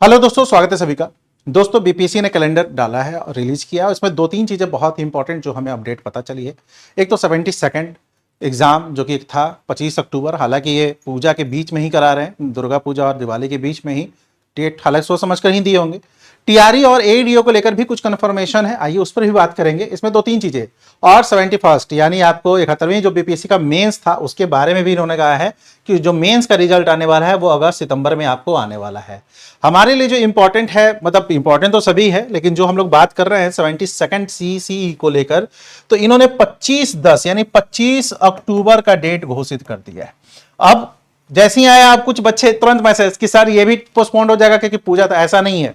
Hello दोस्तों, स्वागत है सभी का। दोस्तों, बीपीएससी ने कैलेंडर डाला है और रिलीज किया है। इसमें दो तीन चीज़ें बहुत ही इंपॉर्टेंट जो हमें अपडेट पता चली है। एक तो 72nd एग्जाम जो कि था 25 अक्टूबर, हालांकि ये पूजा के बीच में ही करा रहे हैं, दुर्गा पूजा और दिवाली के बीच में ही डेट हालांकि सोच समझ कर ही दिए होंगे। टीआरई और एडीओ को लेकर भी कुछ कंफर्मेशन है, आइए उस पर भी बात करेंगे। इसमें दो तीन चीजें और 71st यानी आपको 71वीं जो बीपीएससी का मेंस था उसके बारे में भी इन्होंने कहा है कि जो मेंस का रिजल्ट आने वाला है वो अगस्त सितंबर में आपको आने वाला है। हमारे लिए जो इंपॉर्टेंट है, मतलब इंपॉर्टेंट तो सभी है, लेकिन जो हम लोग बात कर रहे हैं 72nd सीसीई को लेकर, तो इन्होंने 25/10 यानी 25 अक्टूबर का डेट घोषित कर दिया है। अब जैसे ही आया आप कुछ बच्चे तुरंत मैसेज कि सर ये भी पोस्टपोन्ड हो जाएगा क्योंकि पूजा, तो ऐसा नहीं है।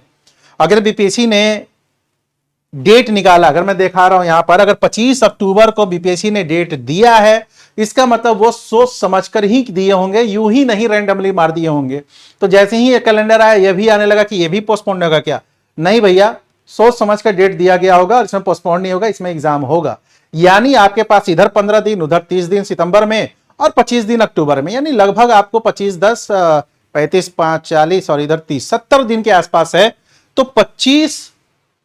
अगर बीपीएससी ने डेट निकाला, अगर मैं दिखा रहा हूं यहां पर, अगर 25 अक्टूबर को बीपीएससी ने डेट दिया है, इसका मतलब वो सोच समझकर ही दिए होंगे, यूं ही नहीं रैंडमली मार दिए होंगे। तो जैसे ही ये कैलेंडर आया, ये भी आने लगा कि ये भी पोस्टपोन्ड होगा क्या? नहीं भैया, सोच समझकर डेट दिया गया होगा, इसमें पोस्टपोन्ड नहीं होगा, इसमें एग्जाम होगा। यानी आपके पास इधर 15 दिन, उधर 30 दिन सितंबर में और 25 दिन अक्टूबर में, यानी लगभग आपको 25/10 35/5 और इधर 30 70 दिन के आसपास है। तो 25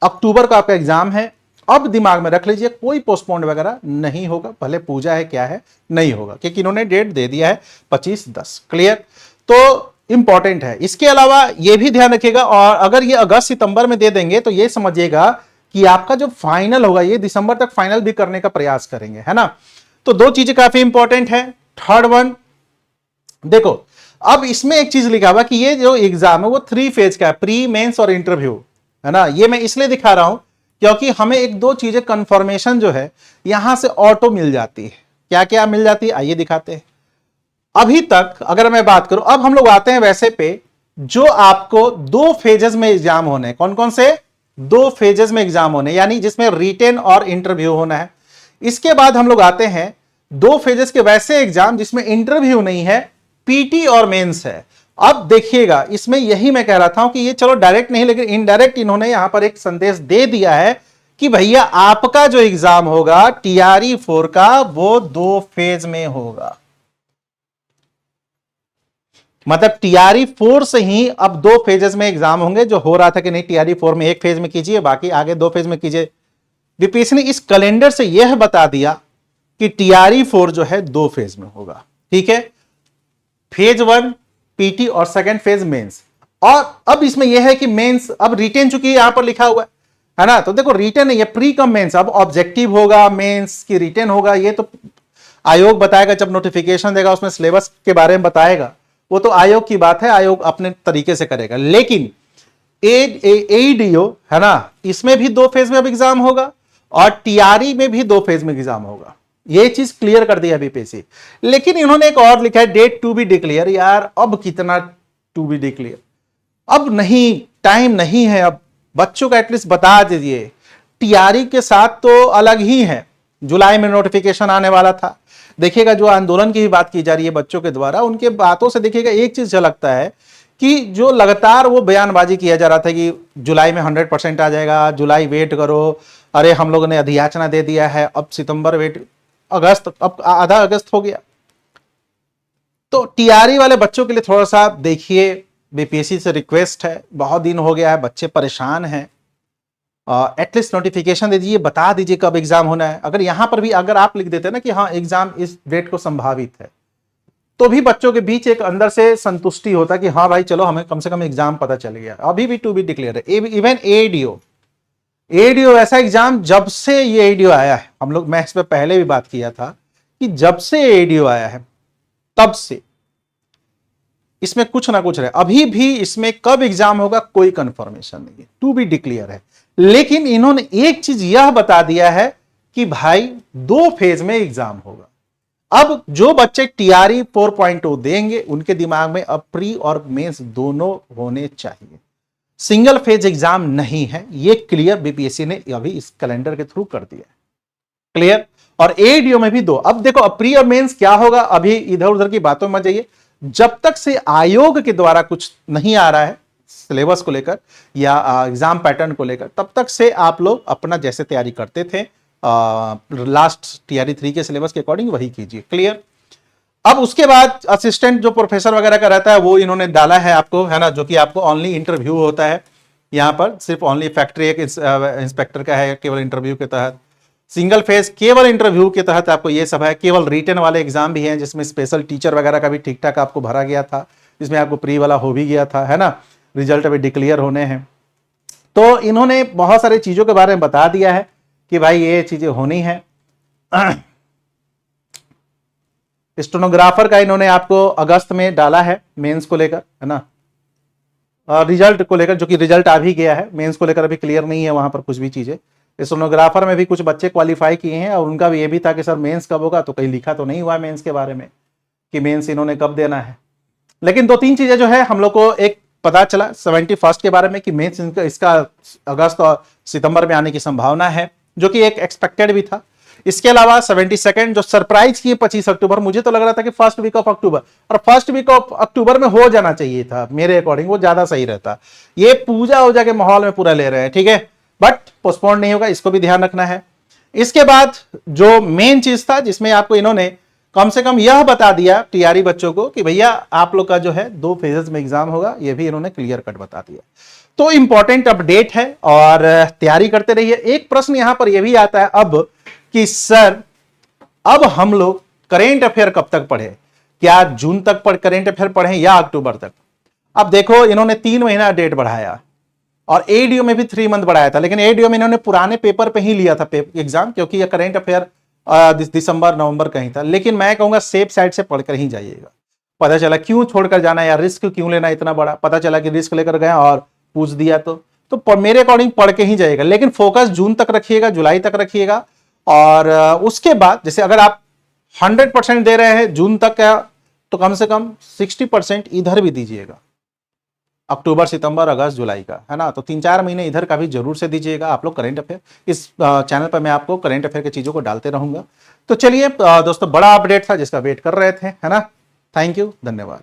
अक्टूबर का आपका एग्जाम है। अब दिमाग में रख लीजिए, कोई पोस्टपोन्ड वगैरह नहीं होगा, भले पूजा है क्या है, नहीं होगा, क्योंकि इन्होंने डेट दे दिया है 25/10। क्लियर? तो इंपॉर्टेंट है। इसके अलावा यह भी ध्यान रखिएगा, और अगर ये अगस्त सितंबर में दे देंगे तो ये समझिएगा कि आपका जो फाइनल होगा ये दिसंबर तक फाइनल भी करने का प्रयास करेंगे, है ना। तो दो चीजें काफी इंपॉर्टेंट है। थर्ड वन, देखो अब इसमें एक चीज लिखा हुआ कि ये जो एग्जाम है वो 3 फेज का है, प्री मेंस और इंटरव्यू, है ना। ये मैं इसलिए दिखा रहा हूं क्योंकि हमें एक दो चीजें कंफर्मेशन जो है यहां से ऑटो मिल जाती है। क्या क्या मिल जाती है आइए दिखाते हैं। अभी तक अगर मैं बात करूं, अब हम लोग आते हैं वैसे पे जो आपको 2 फेजेस में एग्जाम होने, कौन कौन से 2 फेजेस में एग्जाम होने, यानी जिसमें रिटेन और इंटरव्यू होना है। इसके बाद हम लोग आते हैं 2 फेजेस के वैसे एग्जाम जिसमें इंटरव्यू नहीं है, पीटी और मेंस है। अब देखिएगा, इसमें यही मैं कह रहा था कि ये चलो डायरेक्ट नहीं लेकिन इनडायरेक्ट इन्होंने यहां पर एक संदेश दे दिया है कि भैया आपका जो एग्जाम होगा टीआरई 4 का वो 2 फेज में होगा। मतलब टीआरई 4 से ही अब 2 फेजेस में एग्जाम होंगे। जो हो रहा था कि नहीं टीआरई 4 में एक फेज में कीजिए, बाकी आगे 2 फेज में कीजिए, बीपीएससी ने इस कैलेंडर से यह बता दिया कि टीआरई 4 जो है 2 फेज में होगा। ठीक है, फेज 1 पीटी और सेकंड फेज मेंस। और अब इसमें यह है कि मेंस अब रिटेन, चूंकि यहां पर लिखा हुआ है ना, तो देखो रिटेन है, ये प्री कम मेंस, अब ऑब्जेक्टिव होगा, मेंस की रिटेन होगा, ये तो आयोग बताएगा जब नोटिफिकेशन देगा, उसमें सिलेबस के बारे में बताएगा, वो तो आयोग की बात है, आयोग अपने तरीके से करेगा। लेकिन एडीओ है ना, इसमें भी 2 फेज में अब एग्जाम होगा और टीआरई में भी 2 फेज में एग्जाम होगा। ये चीज क्लियर कर दिया बीपीएससी। लेकिन इन्होंने एक और लिखा है, डेट टू बी डिक्लेयर। यार अब कितना टू बी डिक्लेयर, अब नहीं, टाइम नहीं है। अब बच्चों का एटलीस्ट बता दीजिए। टीआरई के साथ तो अलग ही है, जुलाई में नोटिफिकेशन आने वाला था। देखिएगा, जो आंदोलन की भी बात की जा रही है बच्चों के द्वारा, उनके बातों से देखिएगा एक चीज झलकता है कि जो लगातार वो बयानबाजी किया जा रहा था कि जुलाई में 100% आ जाएगा, जुलाई वेट करो, अरे हम लोगों ने अधियाचना दे दिया है, अब सितंबर वेट, अगस्त, अब आधा अगस्त हो गया। तो टीआरई वाले बच्चों के लिए थोड़ा सा देखिए, बीपीएससी से रिक्वेस्ट है, बहुत दिन हो गया है, बच्चे परेशान हैं, एटलीस्ट नोटिफिकेशन दे दीजिए, बता दीजिए कब एग्जाम होना है। अगर यहां पर भी अगर आप लिख देते ना कि हाँ एग्जाम इस डेट को संभावित है, तो भी बच्चों के बीच एक अंदर से संतुष्टि होता कि हाँ भाई चलो हमें कम से कम एग्जाम पता चल गया। अभी भी टू बी डिक्लेयर है। इवन एडीओ ऐसा एग्जाम, जब से ये एडीओ आया है, हम लोग, मैं इस पर पहले भी बात किया था कि जब से एडीओ आया है तब से इसमें कुछ ना कुछ रहे। अभी भी इसमें कब एग्जाम होगा कोई कंफर्मेशन नहीं है, टू बी डिक्लेयर है। लेकिन इन्होंने एक चीज यह बता दिया है कि भाई 2 फेज में एग्जाम होगा। अब जो बच्चे टीआरई 4.0 देंगे उनके दिमाग में अब प्री और मेंस दोनों होने चाहिए, सिंगल फेज एग्जाम नहीं है। ये क्लियर बीपीएससी ने अभी इस कैलेंडर के थ्रू कर दिया है। क्लियर? और एडीओ में भी 2। अब देखो, अब प्री और मेंस क्या होगा, अभी इधर उधर की बातों में जाइए। जब तक से आयोग के द्वारा कुछ नहीं आ रहा है सिलेबस को लेकर या एग्जाम पैटर्न को लेकर, तब तक से आप लोग अपना जैसे तैयारी करते थे लास्ट टीआरई 3 के सिलेबस के अकॉर्डिंग वही कीजिए। क्लियर? अब उसके बाद असिस्टेंट जो प्रोफेसर वगैरह का रहता है वो इन्होंने डाला है आपको, है ना, जो कि आपको ऑनली इंटरव्यू होता है यहाँ पर, सिर्फ ऑनली फैक्ट्री एक इंस्पेक्टर का है केवल इंटरव्यू के तहत। सिंगल फेज केवल इंटरव्यू के तहत आपको ये सब है। केवल रिटन वाले एग्जाम भी हैं जिसमें स्पेशल टीचर वगैरह का भी ठीक ठाक आपको भरा गया था, जिसमें आपको प्री वाला हो भी गया था, है ना, रिजल्ट अभी डिक्लेयर होने हैं। तो इन्होंने बहुत सारी चीजों के बारे में बता दिया है कि भाई ये चीजें होनी है। स्टेनोग्राफर का इन्होंने आपको अगस्त में डाला है मेंस को लेकर, है ना, रिजल्ट को लेकर, जो कि रिजल्ट आ भी गया है, मेंस को लेकर अभी क्लियर नहीं है वहां पर कुछ भी चीजें। स्टेनोग्राफर में भी कुछ बच्चे क्वालिफाई किए हैं और उनका भी ये भी था कि सर मेंस कब होगा, तो कहीं लिखा तो नहीं हुआ मेंस के बारे में कि मेंस इन्होंने कब देना है। लेकिन दो तीन चीजें जो है हम लोग को एक पता चला 71 के बारे में कि मेंस इसका अगस्त और सितंबर में आने की संभावना है, जो कि एक एक्सपेक्टेड भी था। इसके अलावा 72 जो सरप्राइज की 25 अक्टूबर, मुझे तो लग रहा था कि फर्स्ट वीक ऑफ अक्टूबर, और फर्स्ट वीक ऑफ अक्टूबर में हो जाना चाहिए था मेरे अकॉर्डिंग, वो ज्यादा सही रहता। ये पूजा वूजा के माहौल में पूरा ले रहे हैं, ठीक है, बट पोस्टपोन नहीं होगा, इसको भी ध्यान रखना है। इसके बाद जो मेन चीज था जिसमें आपको इन्होंने कम से कम यह बता दिया टीआरई बच्चों को कि भैया आप लोग का जो है 2 फेजेस में एग्जाम होगा, ये भी इन्होंने क्लियर कट बता दिया। तो इंपॉर्टेंट अपडेट है और तैयारी करते रहिए। एक प्रश्न यहां पर यह भी आता है अब कि सर अब हम लोग करेंट अफेयर कब तक पढ़े, क्या जून तक करेंट अफेयर पढ़ें या अक्टूबर तक? अब देखो इन्होंने 3 महीना डेट बढ़ाया और एडीओ में भी 3 मंथ बढ़ाया था, लेकिन एडीओ में इन्होंने पुराने पेपर पे ही लिया था एग्जाम, क्योंकि यह करेंट अफेयर दिसंबर नवंबर कहीं था। लेकिन मैं कहूंगा सेफ साइड से पढ़कर ही जाइएगा। पता चला क्यों छोड़कर जाना यार, रिस्क क्यों लेना इतना बड़ा, पता चला कि रिस्क लेकर गया और पूछ दिया तो मेरे अकॉर्डिंग पढ़ के ही जाइएगा। लेकिन फोकस जून तक रखिएगा, जुलाई तक रखिएगा। और उसके बाद जैसे अगर आप 100% दे रहे हैं जून तक का, तो कम से कम 60% इधर भी दीजिएगा, अक्टूबर सितंबर अगस्त जुलाई का, है ना। तो 3-4 महीने इधर का भी जरूर से दीजिएगा आप लोग करेंट अफेयर। इस चैनल पर मैं आपको करेंट अफेयर की चीजों को डालते रहूंगा। तो चलिए दोस्तों, बड़ा अपडेट था जिसका वेट कर रहे थे, है ना। थैंक यू, धन्यवाद।